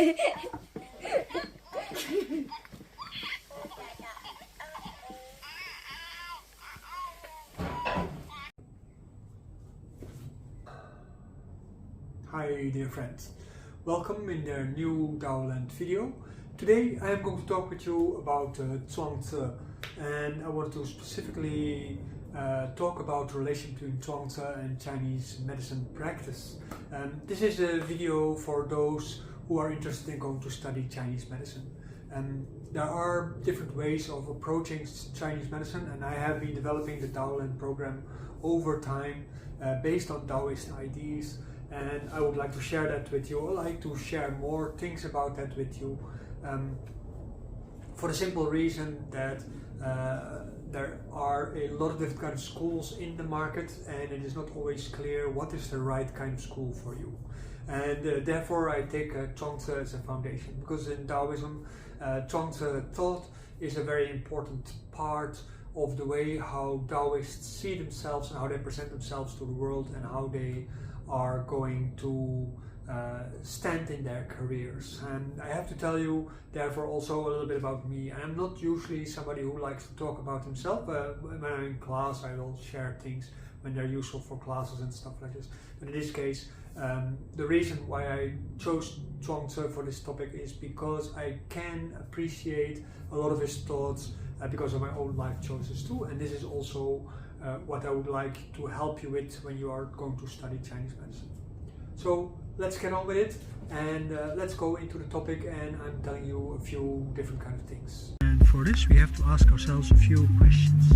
Hi dear friends, welcome in the new Daoland video. Today I am going to talk with you about Zhuangzi, and I want to specifically talk about the relation between Zhuangzi and Chinese medicine practice. This is a video for those who are interested in going to study Chinese medicine. There are different ways of approaching Chinese medicine, and I have been developing the Daoland program over time based on Taoist ideas. And I would like to share that with you. I would like to share more things about that with you for the simple reason that there are a lot of different kinds of schools in the market, and it is not always clear what is the right kind of school for you. And therefore I take Zhuangzi as a foundation, because in Taoism Zhuangzi thought is a very important part of the way how Taoists see themselves and how they present themselves to the world, and how they are going to stand in their careers. And I have to tell you therefore also a little bit about me. I'm not usually somebody who likes to talk about himself. When I'm in class I will share things when they're useful for classes and stuff like this. But in this case, the reason why I chose Zhuangzi for this topic is because I can appreciate a lot of his thoughts because of my own life choices too. And this is also what I would like to help you with when you are going to study Chinese medicine. So let's get on with it, and let's go into the topic, and I'm telling you a few different kind of things. And for this we have to ask ourselves a few questions.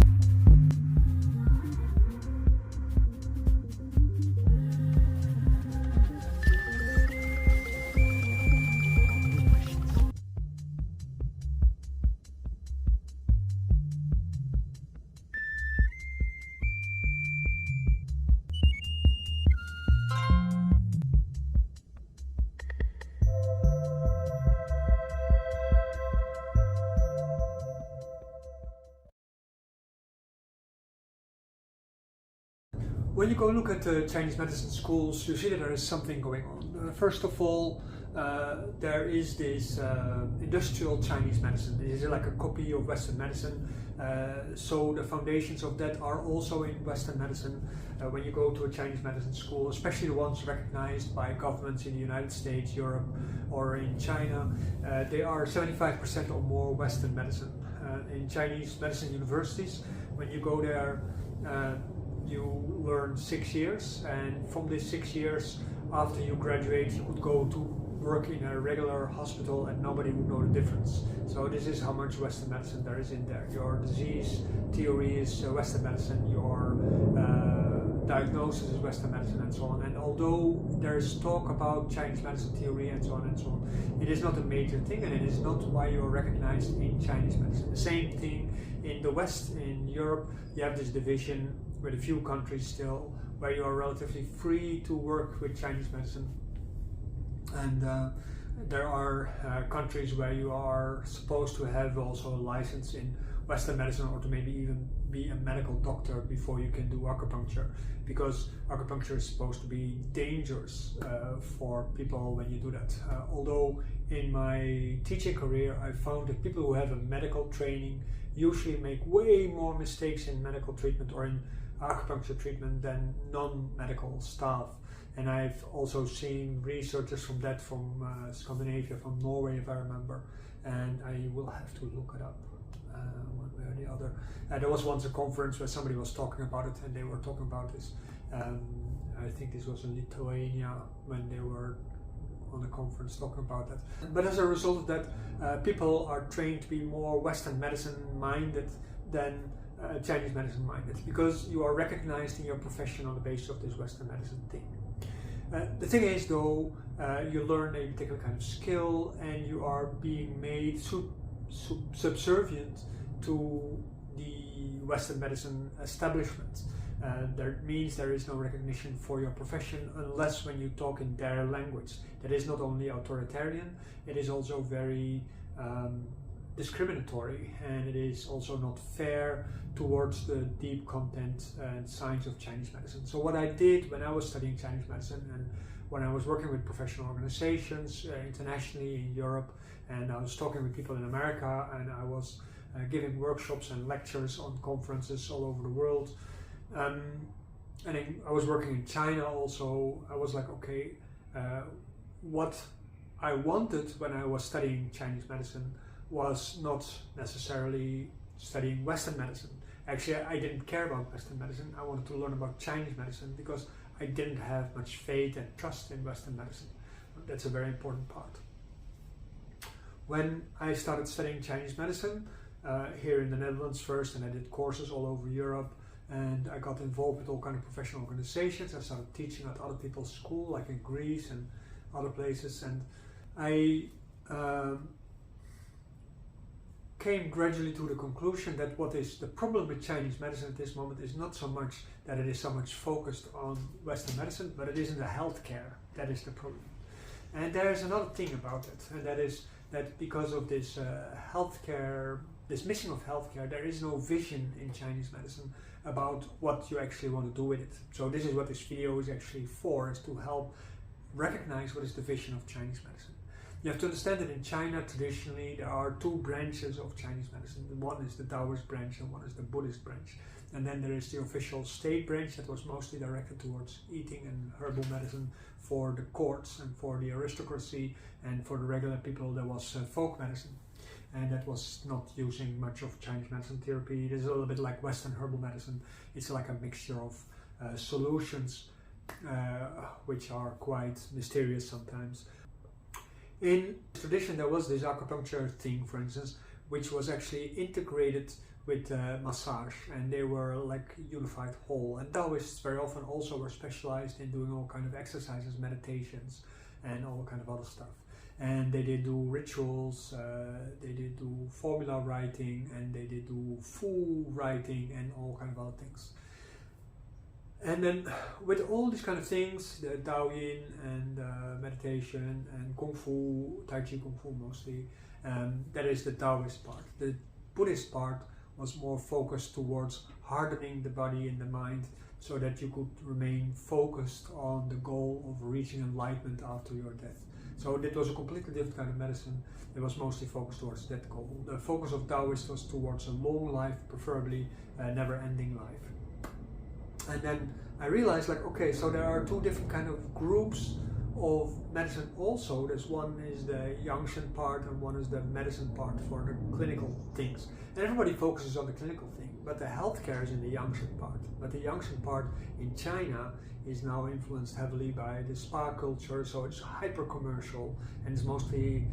When you go look at the Chinese medicine schools, you see that there is something going on. First of all, there is this industrial Chinese medicine. This is like a copy of Western medicine. So the foundations of that are also in Western medicine. When you go to a Chinese medicine school, especially the ones recognized by governments in the United States, Europe, or in China, they are 75% or more Western medicine. In Chinese medicine universities, when you go there, you learn 6 years, and from these 6 years, after you graduate, you could go to work in a regular hospital and nobody would know the difference. So this is how much Western medicine there is in there. Your disease theory is Western medicine, your diagnosis is Western medicine, and so on. And although there's talk about Chinese medicine theory and so on and so on, it is not a major thing, and it is not why you're recognized in Chinese medicine. The same thing in the West, in Europe, you have this division with a few countries still where you are relatively free to work with Chinese medicine, and there are countries where you are supposed to have also a license in Western medicine, or to maybe even be a medical doctor before you can do acupuncture, because acupuncture is supposed to be dangerous for people when you do that. Although in my teaching career I found that people who have a medical training usually make way more mistakes in medical treatment or in acupuncture treatment than non-medical staff. And I've also seen researchers from that from Scandinavia, from Norway if I remember, and I will have to look it up one way or the other. There was once a conference where somebody was talking about it, and they were talking about this. I think this was in Lithuania when they were on a conference talking about that. But as a result of that, people are trained to be more Western medicine minded than Chinese medicine minded, because you are recognized in your profession on the basis of this Western medicine thing. The thing is though, you learn a particular kind of skill, and you are being made subservient to the Western medicine establishment. That means there is no recognition for your profession unless when you talk in their language. That is not only authoritarian, it is also very discriminatory, and it is also not fair towards the deep content and science of Chinese medicine. So what I did when I was studying Chinese medicine, and when I was working with professional organizations internationally in Europe, and I was talking with people in America, and I was giving workshops and lectures on conferences all over the world. And I was working in China also. I was like, okay, what I wanted when I was studying Chinese medicine was not necessarily studying Western medicine. Actually, I didn't care about Western medicine. I wanted to learn about Chinese medicine because I didn't have much faith and trust in Western medicine. That's a very important part. When I started studying Chinese medicine here in the Netherlands first, and I did courses all over Europe, and I got involved with all kinds of professional organizations. I started teaching at other people's school, like in Greece and other places, and I came gradually to the conclusion that what is the problem with Chinese medicine at this moment is not so much that it is so much focused on Western medicine, but it is in the healthcare. That is the problem. And there is another thing about it, and that is that because of this healthcare, this mission of healthcare, there is no vision in Chinese medicine about what you actually want to do with it. So this is what this video is actually for, is to help recognize what is the vision of Chinese medicine. You have to understand that in China, traditionally, there are two branches of Chinese medicine. One is the Taoist branch and one is the Buddhist branch. And then there is the official state branch that was mostly directed towards eating and herbal medicine for the courts and for the aristocracy, and for the regular people there was folk medicine. And that was not using much of Chinese medicine therapy. It is a little bit like Western herbal medicine. It's like a mixture of solutions which are quite mysterious sometimes. In tradition there was this acupuncture thing, for instance, which was actually integrated with massage, and they were like unified whole. And Taoists very often also were specialized in doing all kind of exercises, meditations, and all kind of other stuff. And they did do rituals, they did do formula writing, and they did do fu writing, and all kind of other things. And then with all these kind of things, the Taoyin and meditation and Kung Fu, Tai Chi Kung Fu mostly, that is the Taoist part. The Buddhist part was more focused towards hardening the body and the mind so that you could remain focused on the goal of reaching enlightenment after your death. So that was a completely different kind of medicine. It was mostly focused towards that goal. The focus of Taoist was towards a long life, preferably a never-ending life. And then I realized, like, okay, so there are two different kind of groups of medicine also. There's one is the Yangshan part and one is the medicine part for the clinical things. And everybody focuses on the clinical thing, but the healthcare is in the Yangshan part. But the Yangshan part in China is now influenced heavily by the spa culture, so it's hyper commercial and it's mostly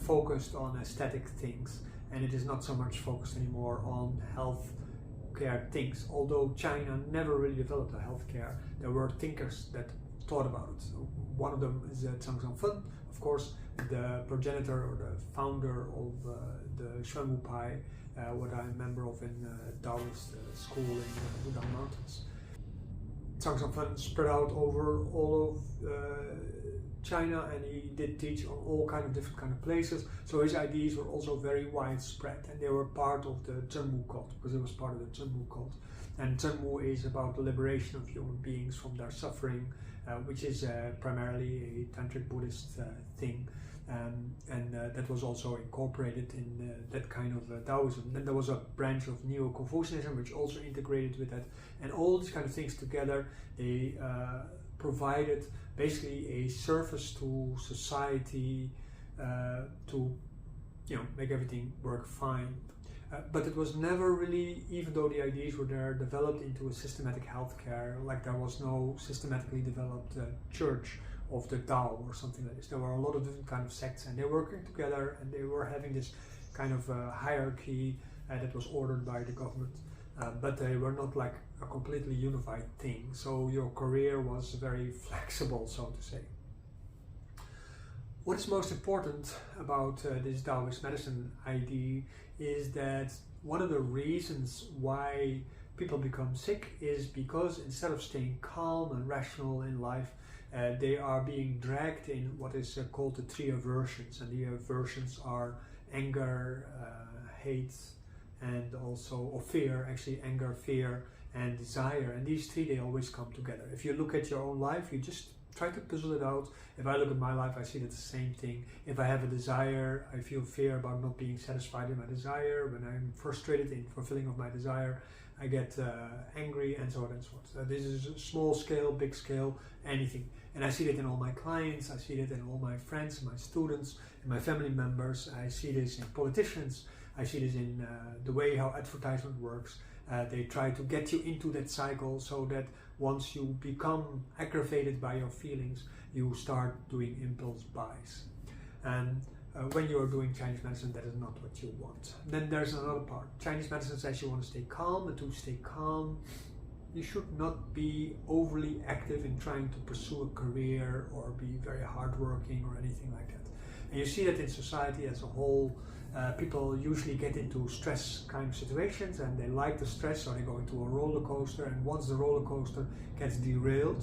focused on aesthetic things, and it is not so much focused anymore on health care things. Although China never really developed a healthcare, there were thinkers that thought about it. So one of them is Zhuangzi, of course, the progenitor or the founder of the Xuanwu Pai, what I'm a member of in Taoist school in the Wudang Mountains. Zhuangzi spread out over all of China, and he did teach on all kind of different kind of places. So his ideas were also very widespread, and they were part of the Zhenwu cult, because it was part of the Zhenwu cult. And Zhenwu is about the liberation of human beings from their suffering, which is primarily a tantric Buddhist thing. And that was also incorporated in that kind of Taoism. Then there was a branch of Neo-Confucianism which also integrated with that, and all these kind of things together, they provided basically a service to society to, you know, make everything work fine. But it was never really, even though the ideas were there, developed into a systematic healthcare. Like there was no systematically developed church of the Tao or something like this. There were a lot of different kind of sects, and they were working together, and they were having this kind of hierarchy that was ordered by the government, but they were not like a completely unified thing. So your career was very flexible, so to say. What is most important about this Taoist medicine idea is that one of the reasons why people become sick is because instead of staying calm and rational in life, they are being dragged in what is called the three aversions. And the aversions are anger, hate, and also, or fear, actually anger, fear, and desire. And these three, they always come together. If you look at your own life, you just Try to puzzle it out. If I look at my life, I see that the same thing. If I have a desire, I feel fear about not being satisfied in my desire. When I'm frustrated in fulfilling of my desire, I get angry, and so on and so forth. This is a small scale, big scale, anything. And I see that in all my clients, I see that in all my friends, my students, and my family members. I see this in politicians. I see this in the way how advertisement works. They try to get you into that cycle so that once you become aggravated by your feelings, you start doing impulse buys. And when you are doing Chinese medicine, that is not what you want. Then there's another part. Chinese medicine says you want to stay calm, and to stay calm, you should not be overly active in trying to pursue a career or be very hardworking or anything like that. And you see that in society as a whole. People usually get into stress kind of situations, and they like the stress, so they go into a roller coaster, and once the roller coaster gets derailed,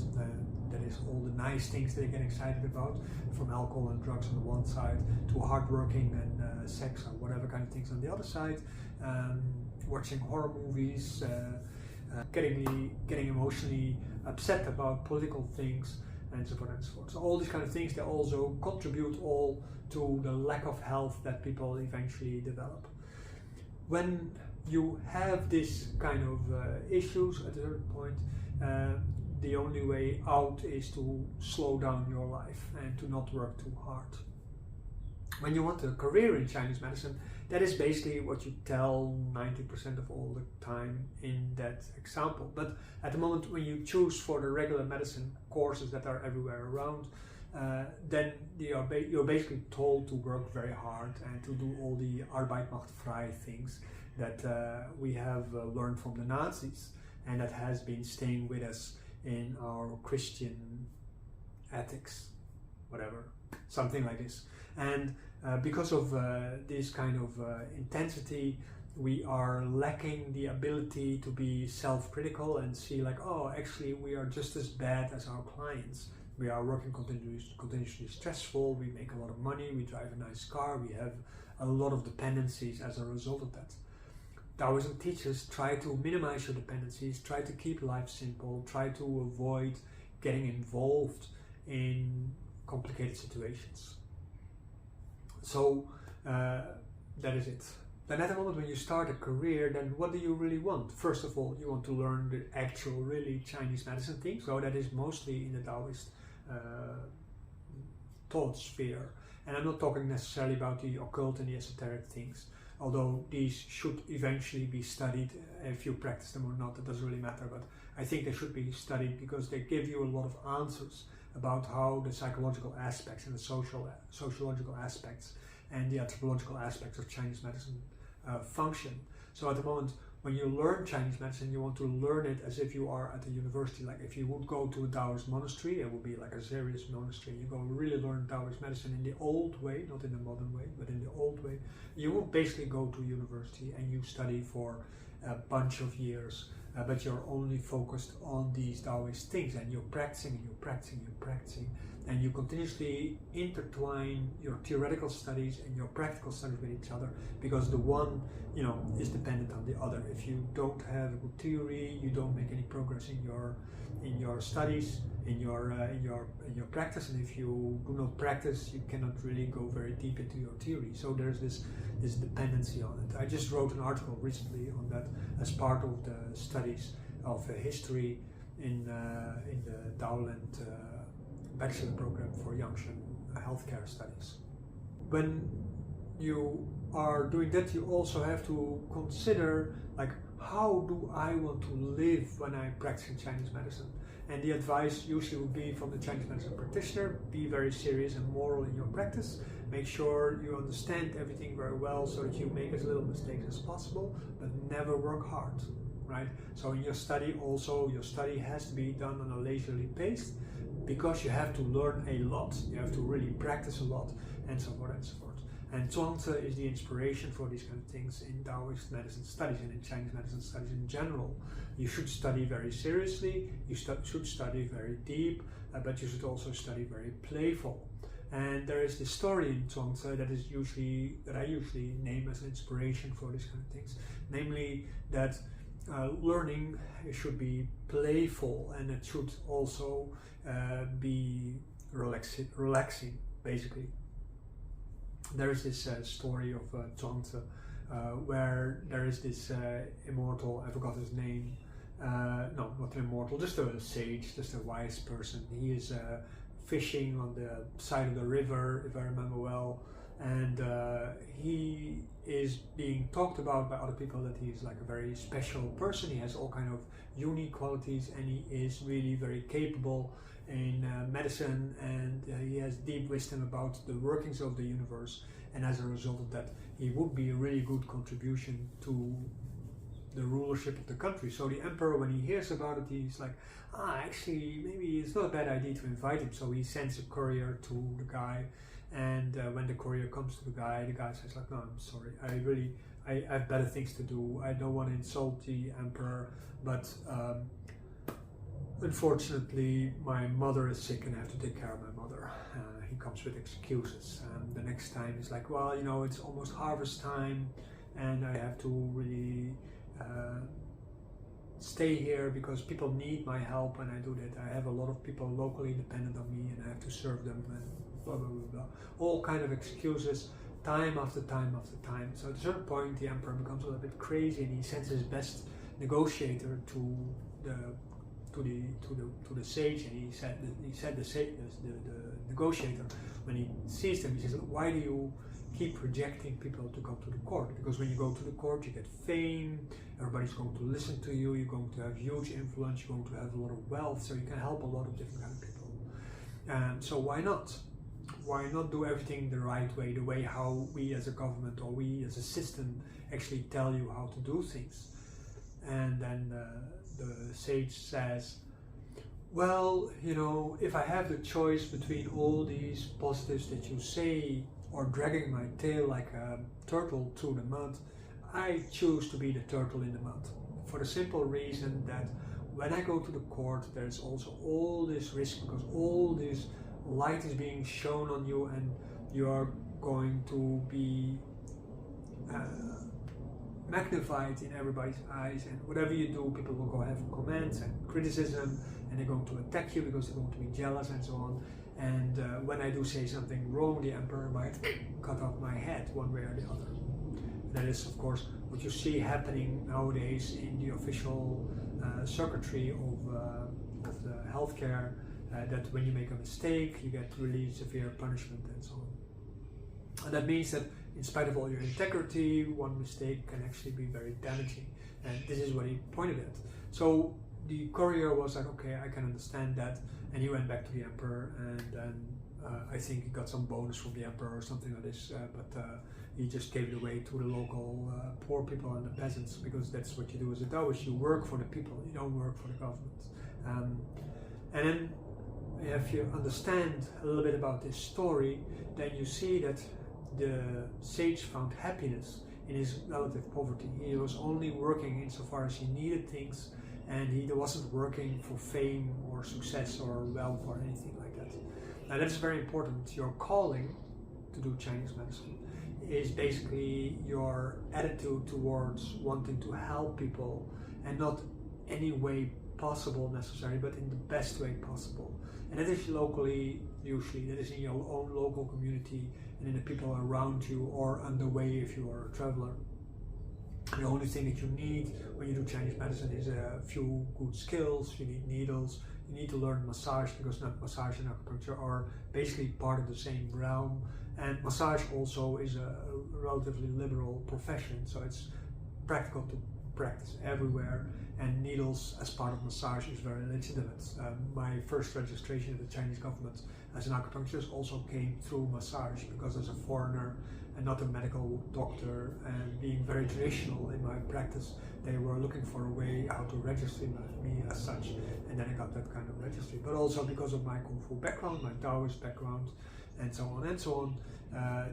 that is all the nice things they get excited about, from alcohol and drugs on the one side to hardworking and sex or whatever kind of things on the other side, watching horror movies, getting emotionally upset about political things, and so forth and so forth. So all these kind of things, they also contribute all to the lack of health that people eventually develop. When you have this kind of issues at a certain point, the only way out is to slow down your life and to not work too hard. When you want a career in Chinese medicine, that is basically what you tell 90% of all the time in that example. But at the moment when you choose for the regular medicine courses that are everywhere around, then you're basically told to work very hard and to do all the Arbeit macht frei things that we have learned from the Nazis, and that has been staying with us in our Christian ethics, whatever, something like this. And because of this kind of intensity, we are lacking the ability to be self-critical and see like, oh, actually we are just as bad as our clients. We are working continuously stressful, we make a lot of money, we drive a nice car, we have a lot of dependencies as a result of that. Taoism teaches, try to minimize your dependencies, try to keep life simple, try to avoid getting involved in complicated situations. So that is it. Then at the moment when you start a career, then what do you really want? First of all, you want to learn the actual really Chinese medicine thing. So that is mostly in the Taoist thought sphere. And I'm not talking necessarily about the occult and the esoteric things, although these should eventually be studied. If you practice them or not, it doesn't really matter, but I think they should be studied because they give you a lot of answers about how the psychological aspects and the sociological aspects and the anthropological aspects of Chinese medicine function. So at the moment when you learn Chinese medicine, you want to learn it as if you are at a university. Like if you would go to a Taoist monastery, it would be like a serious monastery. You go really learn Taoist medicine in the old way, not in the modern way, but in the old way. You would basically go to university and you study for a bunch of years, but you're only focused on these Taoist things, and you're practicing and you're practicing and you're practicing, and you continuously intertwine your theoretical studies and your practical studies with each other, because the one, you know, is dependent on the other. If you don't have a good theory, you don't make any progress in your studies, in your practice, and if you do not practice, you cannot really go very deep into your theory. So there's this dependency on it. I just wrote an article recently on that as part of the studies of history in the Daoland bachelor program for Yangshan healthcare studies. When you are doing that, you also have to consider, like, how do I want to live when I'm practicing Chinese medicine? And the advice usually would be from the Chinese medicine practitioner: be very serious and moral in your practice. Make sure you understand everything very well so that you make as little mistakes as possible, but never work hard, right? So in your study also, your study has to be done on a leisurely pace, because you have to learn a lot. You have to really practice a lot, and so forth and so forth. And Zhuangzi is the inspiration for these kind of things in Taoist medicine studies and in Chinese medicine studies in general. You should study very seriously, you should study very deep, but you should also study very playful. And there is this story in Zhuangzi that I usually name as an inspiration for these kind of things. Namely that learning should be playful, and it should also be relaxing, basically. There's this story of Zhuangzi, where there is this immortal, I forgot his name, no, not an immortal, just a sage, just a wise person. He is fishing on the side of the river, if I remember well, and he is being talked about by other people that he's like a very special person. He has all kind of unique qualities, and he is really very capable in medicine, and he has deep wisdom about the workings of the universe, and as a result of that he would be a really good contribution to the rulership of the country. So the emperor, when he hears about it, he's like, actually maybe it's not a bad idea to invite him. So he sends a courier to the guy, and when the courier comes to the guy says like, no, I'm sorry, I have better things to do, I don't want to insult the emperor, but unfortunately my mother is sick and I have to take care of my mother. He comes with excuses, and the next time he's like, well, you know, it's almost harvest time and I have to really stay here because people need my help when I do that. I have a lot of people locally dependent on me and I have to serve them, and blah blah blah blah. All kind of excuses, time after time after time. So at a certain point the emperor becomes a little bit crazy, and he sends his best negotiator to the sage, and he said the negotiator, when he sees them, he says, why do you keep rejecting people to come to the court? Because when you go to the court you get fame, everybody's going to listen to you, you're going to have huge influence, you're going to have a lot of wealth, so you can help a lot of different kind of people. So why not? Why not do everything the right way, the way how we as a government or we as a system actually tell you how to do things? And then the sage says, well, you know, if I have the choice between all these positives that you say or dragging my tail like a turtle through the mud, I choose to be the turtle in the mud. For the simple reason that when I go to the court, there's also all this risk, because all this light is being shown on you and you're going to be magnified in everybody's eyes, and whatever you do, people will go have comments and criticism, and they're going to attack you because they're going to be jealous and so on. And when I do say something wrong, the emperor might cut off my head one way or the other. And that is, of course, what you see happening nowadays in the official circuitry of the healthcare, that when you make a mistake, you get really severe punishment and so on. And that means that in spite of all your integrity, one mistake can actually be very damaging. And this is what he pointed at. So the courier was like, okay, I can understand that. And he went back to the emperor, and then I think he got some bonus from the emperor or something like this, but he just gave it away to the local poor people and the peasants, because that's what you do as a Taoist. You work for the people, you don't work for the government. And then if you understand a little bit about this story, then you see that the sage found happiness in his relative poverty. He was only working insofar as he needed things, and he wasn't working for fame or success or wealth or anything like that. Now that is very important. Your calling to do Chinese medicine is basically your attitude towards wanting to help people, and not any way possible necessarily, but in the best way possible. And that is locally, usually, that is in your own local community and in the people around you, or on the way if you are a traveler. The only thing that you need when you do Chinese medicine is a few good skills. You need needles, you need to learn massage, because massage and acupuncture are basically part of the same realm. And massage also is a relatively liberal profession, so it's practical to practice everywhere. And needles as part of massage is very legitimate. My first registration of the Chinese government as an acupuncturist also came through massage, because as a foreigner and not a medical doctor, and being very traditional in my practice, they were looking for a way how to register me as such, and then I got that kind of registry. But also because of my Kung Fu background, my Taoist background, and so on and so on,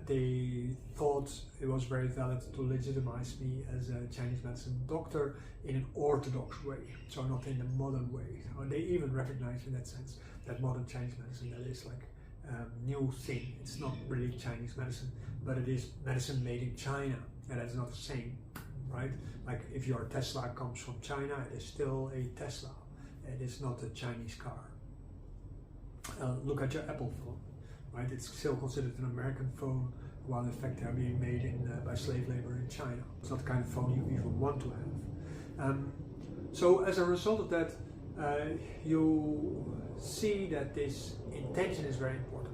they thought it was very valid to legitimize me as a Chinese medicine doctor in an orthodox way, so not in the modern way. So they even recognize in that sense that modern Chinese medicine, that is like a new thing. It's not really Chinese medicine, but it is medicine made in China, and that's not the same. right? Like if your Tesla comes from China, it is still a Tesla. It is not a Chinese car. Look at your Apple phone, right? It's still considered an American phone, while in fact they're being made by slave labor in China. It's not the kind of phone you even want to have. So as a result of that, you see that this intention is very important.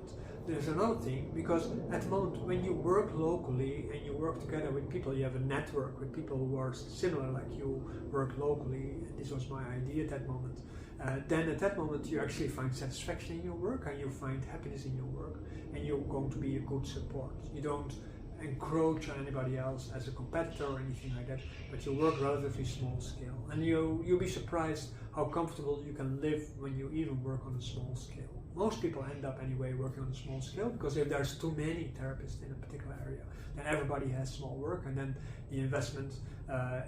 There's another thing, because at the moment when you work locally and you work together with people, you have a network with people who are similar like you, work locally, and this was my idea at that moment, then at that moment you actually find satisfaction in your work and you find happiness in your work, and you're going to be a good support. You don't encroach on anybody else as a competitor or anything like that, but you work relatively small scale, and you'll be surprised how comfortable you can live when you even work on a small scale. Most people end up anyway working on a small scale, because if there's too many therapists in a particular area, then everybody has small work, and then the investment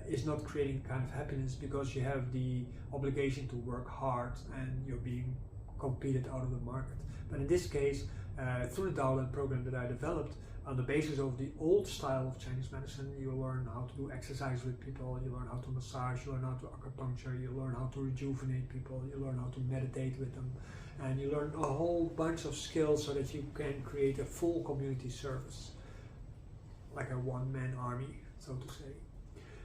is not creating kind of happiness, because you have the obligation to work hard and you're being competed out of the market. But in this case, through the Daoland program that I developed, on the basis of the old style of Chinese medicine, you learn how to do exercise with people, you learn how to massage, you learn how to acupuncture, you learn how to rejuvenate people, you learn how to meditate with them, and you learn a whole bunch of skills so that you can create a full community service, like a one-man army, so to say.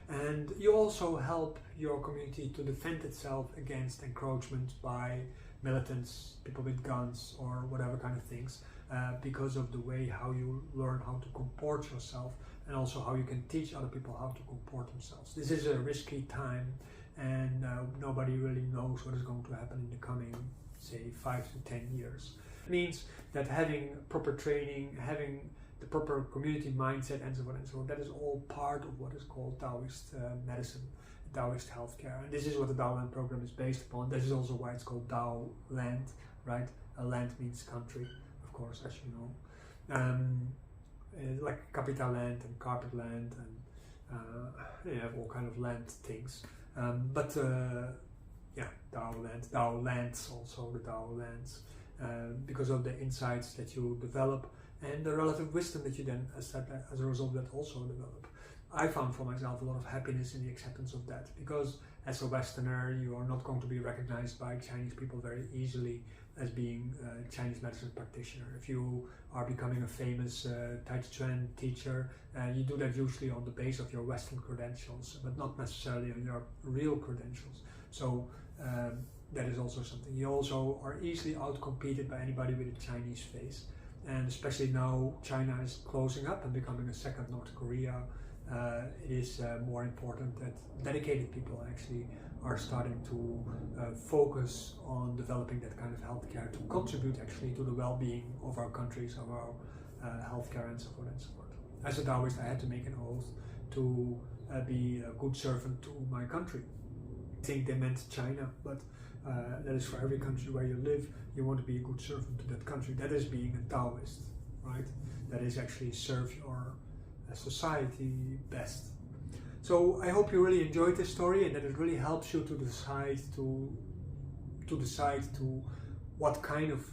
And you also help your community to defend itself against encroachment by militants, people with guns, or whatever kind of things, because of the way how you learn how to comport yourself, and also how you can teach other people how to comport themselves. This is a risky time, and nobody really knows what is going to happen in the coming, say, 5 to 10 years. It means that having proper training, having the proper community mindset, and so on and so on, that is all part of what is called Taoist medicine, Taoist healthcare. And this is what the Daoland program is based upon. This is also why it's called Dao land, right? A land means country, of course, as you know. Like capital land and carpet land, and you have all kind of land things. Yeah, Dao land, Dao lands, also the Dao lands, because of the insights that you develop and the relative wisdom that you then, as a result of that, also develop. I found for myself a lot of happiness in the acceptance of that, because as a Westerner, you are not going to be recognized by Chinese people very easily as being a Chinese medicine practitioner. If you are becoming a famous Tai Chi Chuan teacher, you do that usually on the base of your Western credentials, but not necessarily on your real credentials. So that is also something. You also are easily outcompeted by anybody with a Chinese face, and especially now China is closing up and becoming a second North Korea. It is more important that dedicated people actually are starting to focus on developing that kind of healthcare to contribute actually to the well-being of our countries, of our healthcare, and so forth and so forth. As a Taoist, I had to make an oath to be a good servant to my country. I think they meant China, but that is for every country where you live. You want to be a good servant to that country. That is being a Taoist, right? That is actually serve your society best. So I hope you really enjoyed this story, and that it really helps you to decide to what kind of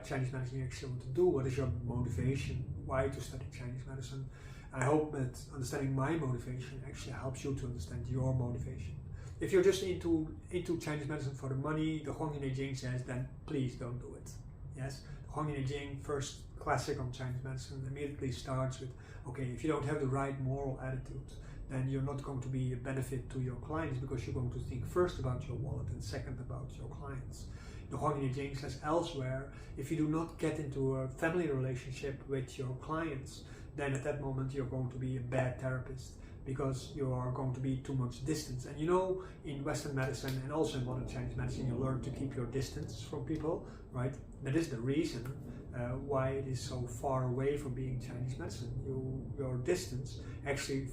Chinese medicine you actually want to do. What is your motivation? Why to study Chinese medicine? I hope that understanding my motivation actually helps you to understand your motivation. If you're just into Chinese medicine for the money, the Zhuangzi and Chinese says, then please don't do it. Yes, the Zhuangzi and Chinese, first classic on Chinese medicine, immediately starts with, okay, if you don't have the right moral attitude, then you're not going to be a benefit to your clients, because you're going to think first about your wallet and second about your clients. The Zhuangzi and Chinese says elsewhere, if you do not get into a family relationship with your clients, then at that moment you're going to be a bad therapist, because you are going to be too much distance. And you know, in Western medicine and also in modern Chinese medicine, you learn to keep your distance from people, right? That is the reason why it is so far away from being Chinese medicine. Your distance actually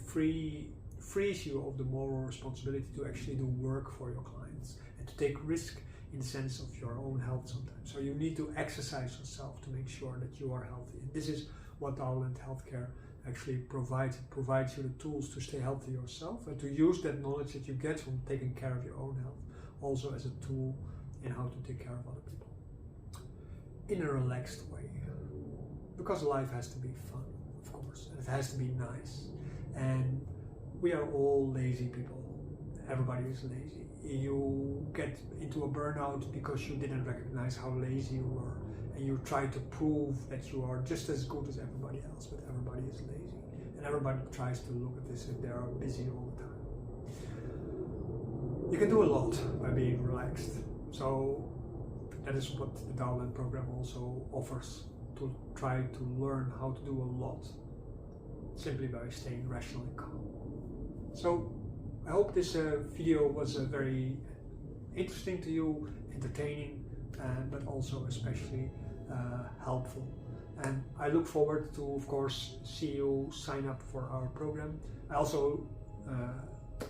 frees you of the moral responsibility to actually do work for your clients and to take risk in the sense of your own health sometimes. So you need to exercise yourself to make sure that you are healthy. And this is what Daoland Healthcare actually provides. It provides you the tools to stay healthy yourself and to use that knowledge that you get from taking care of your own health also as a tool in how to take care of other people in a relaxed way, because life has to be fun, of course, and it has to be nice. And we are all lazy people. Everybody is lazy. You get into a burnout because you didn't recognize how lazy you were, and you try to prove that you are just as good as everybody else, but everybody is lazy. And everybody tries to look at this if they are busy all the time. You can do a lot by being relaxed. So that is what the Daoland program also offers, to try to learn how to do a lot simply by staying rational and calm. So I hope this video was very interesting to you, entertaining, but also especially helpful. And I look forward to, of course, see you sign up for our program. I also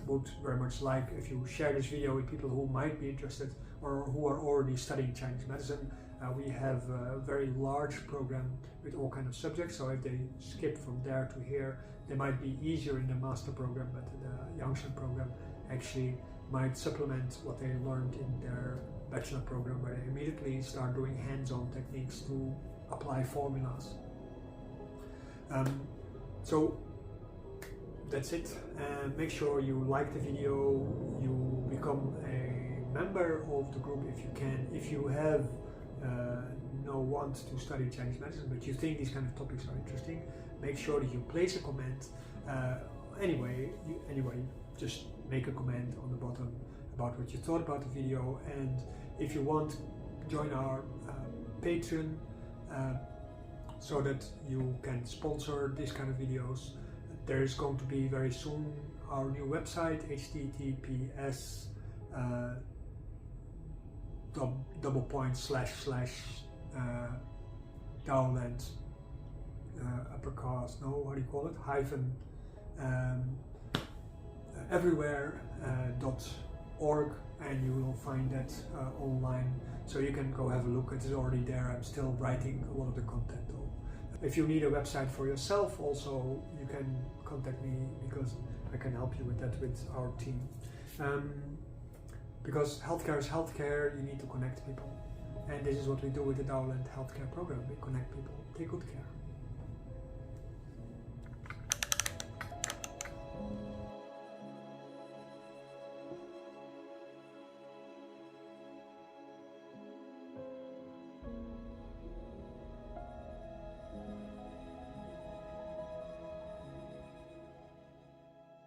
would very much like if you share this video with people who might be interested or who are already studying Chinese medicine. We have a very large program with all kinds of subjects, so if they skip from there to here, they might be easier in the master program, but the Youngshan program actually might supplement what they learned in their bachelor program, where they immediately start doing hands-on techniques to apply formulas. So that's it. Make sure you like the video, you become a member of the group if you can. If you have no want to study Chinese medicine, but you think these kind of topics are interesting, make sure that you place a comment. Anyway, just make a comment on the bottom about what you thought about the video, and if you want, join our Patreon so that you can sponsor these kind of videos. There is going to be very soon our new website, https Daoland uppercast, no, how do you call it, hyphen everywhere.org, and you will find that online, so you can go have a look. It is already there. I'm still writing a lot of the content though. If you need a website for yourself also, you can contact me, because I can help you with that with our team. Because healthcare is healthcare, you need to connect people. And this is what we do with the Daoland healthcare program. We connect people. Take good care.